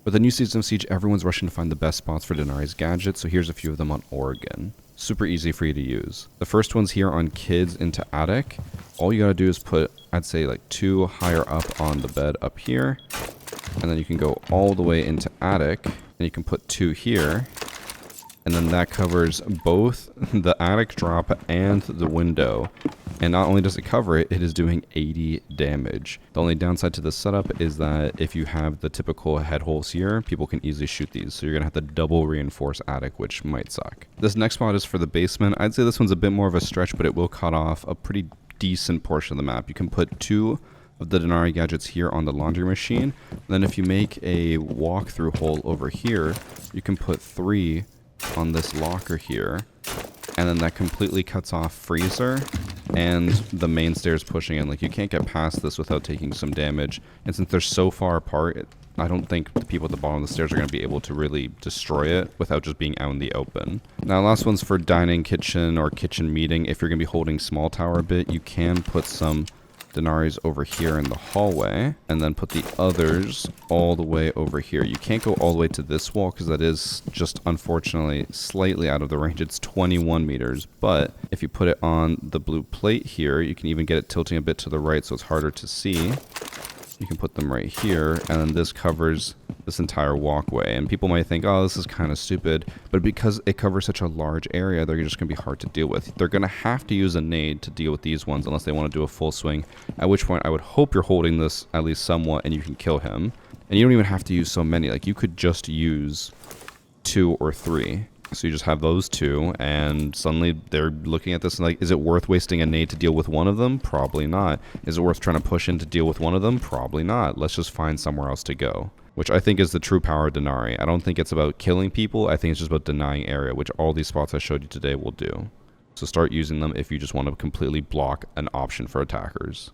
With the new season of Siege, everyone's rushing to find the best spots for Denari's gadgets, so here's a few of them on Oregon. Super easy for you to use. The first one's here on kids into attic. All you gotta do is put, I'd say like 2 higher up on the bed up here. And then you can go all the way into attic, and you can put 2 here. And then that covers both the attic drop and the window. And not only does it cover it, it is doing 80 damage. The only downside to this setup is that if you have the typical head holes here, people can easily shoot these. So you're going to have to double reinforce attic, which might suck. This next spot is for the basement. I'd say this one's a bit more of a stretch, but it will cut off a pretty decent portion of the map. You can put 2 of the Denari gadgets here on the laundry machine. And then if you make a walk-through hole over here, you can put 3 on this locker here, and then that completely cuts off freezer and the main stairs pushing in. Like, you can't get past this without taking some damage, and since they're so far apart, I don't think the people at the bottom of the stairs are going to be able to really destroy it without just being out in the open. Now, last one's for dining kitchen or kitchen meeting. If you're going to be holding small tower a bit, you can put some Denari's over here in the hallway, and then put the others all the way over here. You can't go all the way to this wall because that is just unfortunately slightly out of the range. It's 21 meters, but if you put it on the blue plate here, you can even get it tilting a bit to the right so it's harder to see. You can put them right here, and then this covers this entire walkway. And people might think, oh, this is kind of stupid, but because it covers such a large area, they're just going to be hard to deal with. They're going to have to use a nade to deal with these ones unless they want to do a full swing, at which point I would hope you're holding this at least somewhat and you can kill him. And you don't even have to use so many. Like, you could just use 2 or 3. So you just have those 2, and suddenly they're looking at this and like, is it worth wasting a nade to deal with one of them? Probably not. Is it worth trying to push in to deal with one of them? Probably not. Let's just find somewhere else to go. Which I think is the true power of Denari. I don't think it's about killing people. I think it's just about denying area, which all these spots I showed you today will do. So start using them if you just want to completely block an option for attackers.